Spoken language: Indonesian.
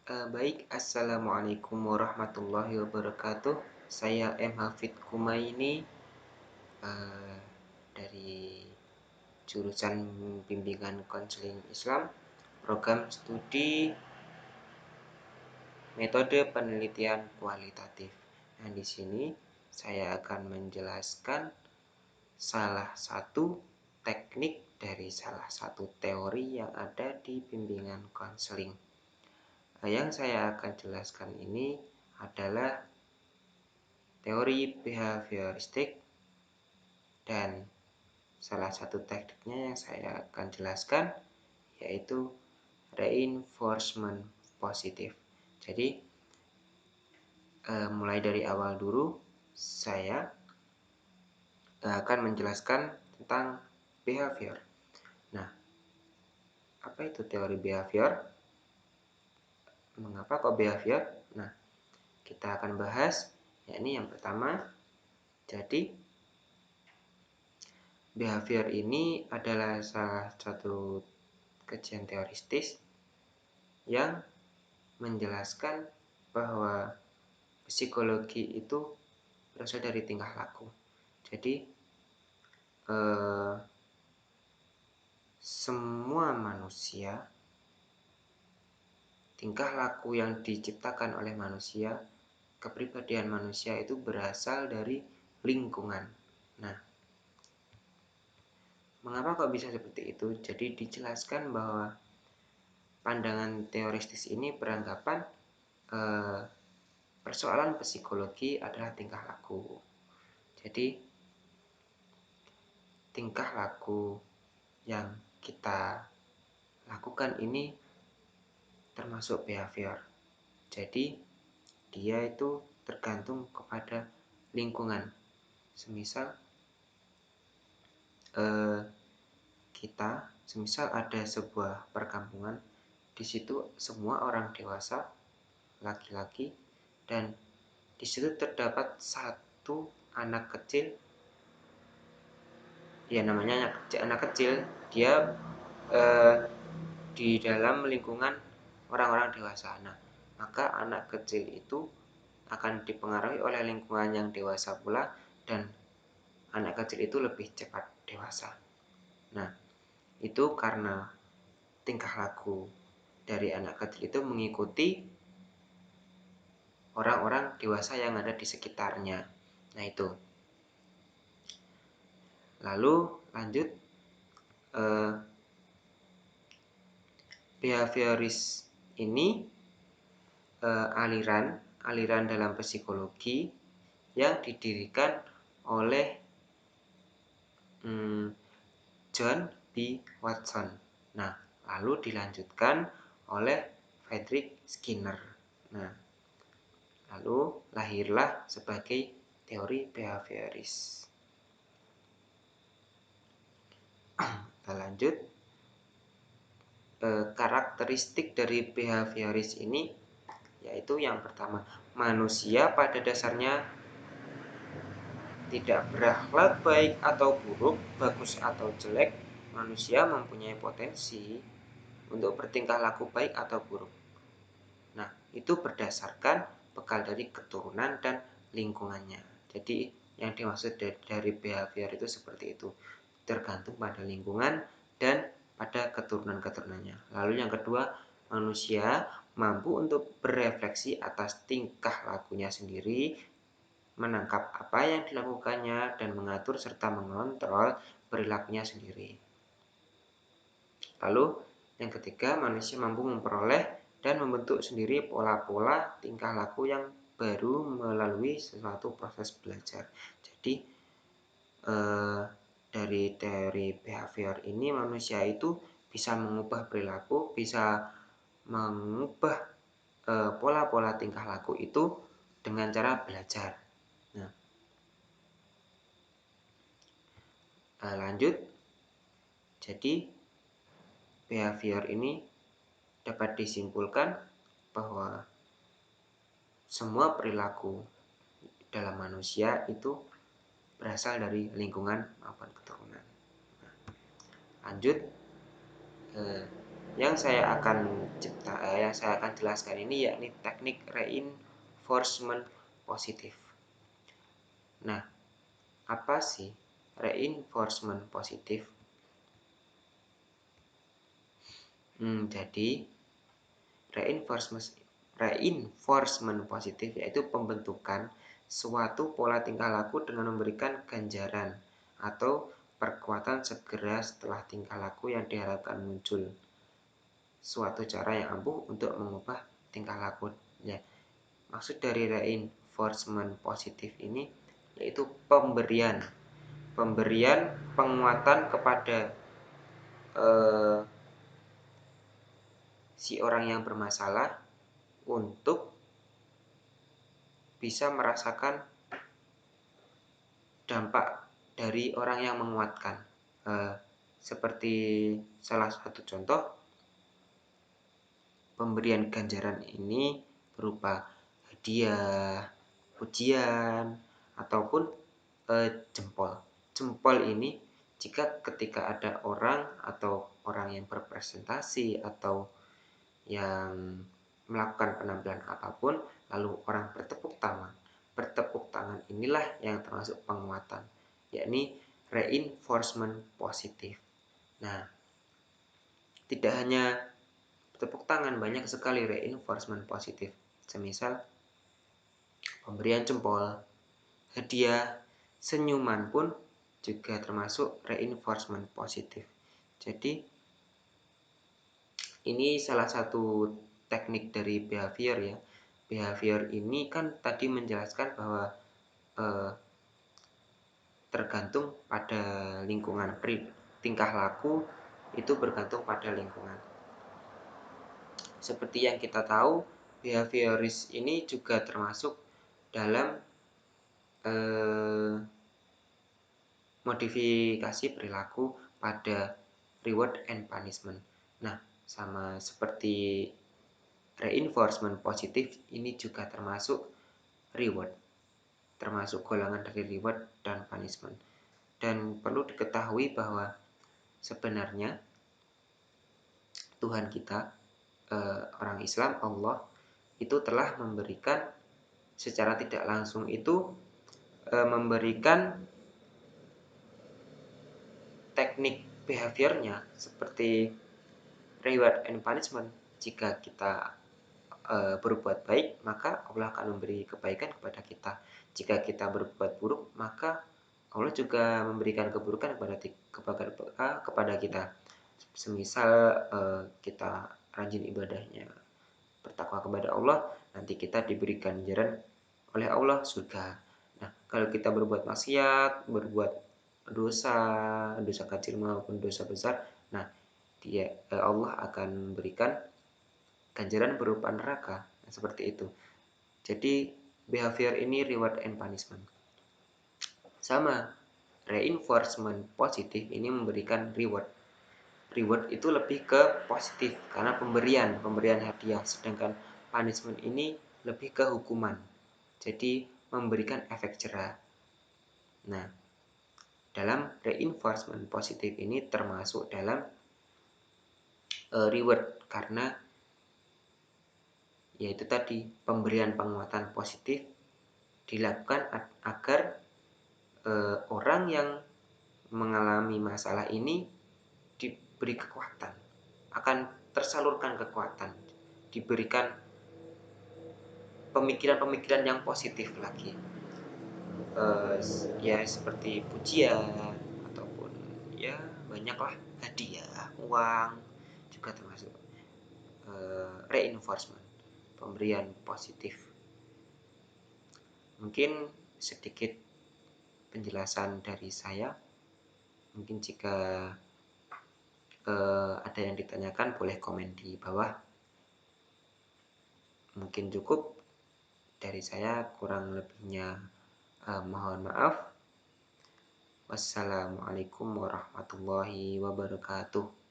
Baik, Assalamualaikum warahmatullahi wabarakatuh. Saya M. Hafid Kumaini eh, dari jurusan Bimbingan Konseling Islam, program studi metode penelitian kualitatif. Nah, di sini saya akan menjelaskan salah satu teknik dari salah satu teori yang ada di bimbingan konseling. Yang saya akan jelaskan ini adalah teori behavioristik, dan salah satu tekniknya yang saya akan jelaskan yaitu reinforcement positif. Jadi mulai dari awal dulu saya akan menjelaskan tentang behavior. Nah, apa itu teori behavior? Mengapa kok behavior? Nah, kita akan bahas yakni yang pertama. Jadi behavior ini adalah salah satu kajian teoristis yang menjelaskan bahwa psikologi itu berasal dari tingkah laku. Jadi semua manusia, tingkah laku yang diciptakan oleh manusia, kepribadian manusia itu berasal dari lingkungan. Nah, mengapa kok bisa seperti itu? Jadi dijelaskan bahwa pandangan teoristis ini beranggapan persoalan psikologi adalah tingkah laku. Jadi tingkah laku yang kita lakukan ini termasuk behavior. Jadi dia itu tergantung kepada lingkungan. Semisal semisal ada sebuah perkampungan, di situ semua orang dewasa, laki-laki, dan di situ terdapat satu anak kecil. Ya, namanya anak kecil, dia di dalam lingkungan orang-orang dewasa. Nah, maka anak kecil itu akan dipengaruhi oleh lingkungan yang dewasa pula, dan anak kecil itu lebih cepat dewasa. Nah, itu karena tingkah laku dari anak kecil itu mengikuti orang-orang dewasa yang ada di sekitarnya. Nah, itu. Lalu lanjut, behavioris ini aliran dalam psikologi yang didirikan oleh John B. Watson. Nah, lalu dilanjutkan oleh Friedrich Skinner. Nah, lalu lahirlah sebagai teori behavioris. Kita lanjut. Karakteristik dari behavioris ini yaitu yang pertama, manusia pada dasarnya tidak berakhlak baik atau buruk, bagus atau jelek. Manusia mempunyai potensi untuk bertingkah laku baik atau buruk. Nah, itu berdasarkan bekal dari keturunan dan lingkungannya. Jadi yang dimaksud dari behavior itu seperti itu, tergantung pada lingkungan dan pada keturunan-keturunannya. Lalu yang kedua, manusia mampu untuk berefleksi atas tingkah lakunya sendiri, menangkap apa yang dilakukannya, dan mengatur serta mengontrol perilakunya sendiri. Lalu yang ketiga, manusia mampu memperoleh dan membentuk sendiri pola-pola tingkah laku yang baru melalui suatu proses belajar. Jadi dari teori behavior ini manusia itu bisa mengubah perilaku, bisa mengubah pola-pola tingkah laku itu dengan cara belajar. Nah, lanjut. Jadi behavior ini dapat disimpulkan bahwa semua perilaku dalam manusia itu berasal dari lingkungan maupun keturunan. Lanjut, Yang saya akan jelaskan ini yakni teknik reinforcement positif. Nah, apa sih reinforcement positif? Jadi reinforcement positif yaitu pembentukan suatu pola tingkah laku dengan memberikan ganjaran atau perkuatan segera setelah tingkah laku yang diharapkan muncul. Suatu cara yang ampuh untuk mengubah tingkah lakunya. Maksud dari reinforcement positif ini yaitu pemberian penguatan kepada si orang yang bermasalah untuk bisa merasakan dampak dari orang yang menguatkan. Seperti salah satu contoh, pemberian ganjaran ini berupa hadiah, pujian, ataupun jempol. Jempol ini jika ketika ada orang atau orang yang berpresentasi atau yang melakukan penampilan apapun, lalu orang bertepuk tangan. Bertepuk tangan inilah yang termasuk penguatan, yakni reinforcement positif. Nah, tidak hanya bertepuk tangan, banyak sekali reinforcement positif. Semisal pemberian jempol, hadiah, senyuman pun juga termasuk reinforcement positif. Jadi ini salah satu teknik dari behavior ya. Behavior ini kan tadi menjelaskan bahwa tergantung pada lingkungan. Tingkah laku itu bergantung pada lingkungan. Seperti yang kita tahu, behavioris ini juga termasuk dalam modifikasi perilaku pada reward and punishment. Nah, sama seperti reinforcement positif, ini juga termasuk reward, termasuk golongan dari reward dan punishment. Dan perlu diketahui bahwa sebenarnya Tuhan kita, orang Islam, Allah, itu telah memberikan secara tidak langsung itu memberikan teknik behaviornya seperti reward and punishment. Jika kita berbuat baik, maka Allah akan memberi kebaikan kepada kita. Jika kita berbuat buruk, maka Allah juga memberikan keburukan kepada kita. Semisal kita rajin ibadahnya, bertakwa kepada Allah, nanti kita diberikan ganjaran oleh Allah surga. Nah, kalau kita berbuat maksiat, berbuat dosa kecil maupun dosa besar, nah Allah akan memberikan ganjaran berupa neraka. Nah, seperti itu. Jadi behavior ini reward and punishment. Sama, reinforcement positif ini memberikan reward. Reward itu lebih ke positif karena pemberian hadiah, sedangkan punishment ini lebih ke hukuman. Jadi memberikan efek jerah. Nah, dalam reinforcement positif ini termasuk dalam reward karena yaitu tadi pemberian penguatan positif dilakukan agar orang yang mengalami masalah ini diberi kekuatan, akan tersalurkan kekuatan, diberikan pemikiran-pemikiran yang positif lagi, ya seperti pujian ataupun ya banyaklah hadiah, uang juga termasuk reinforcement, pemberian positif. Mungkin sedikit penjelasan dari saya. Mungkin jika ada yang ditanyakan boleh komen di bawah. Mungkin cukup dari saya, kurang lebihnya mohon maaf. Wassalamualaikum warahmatullahi wabarakatuh.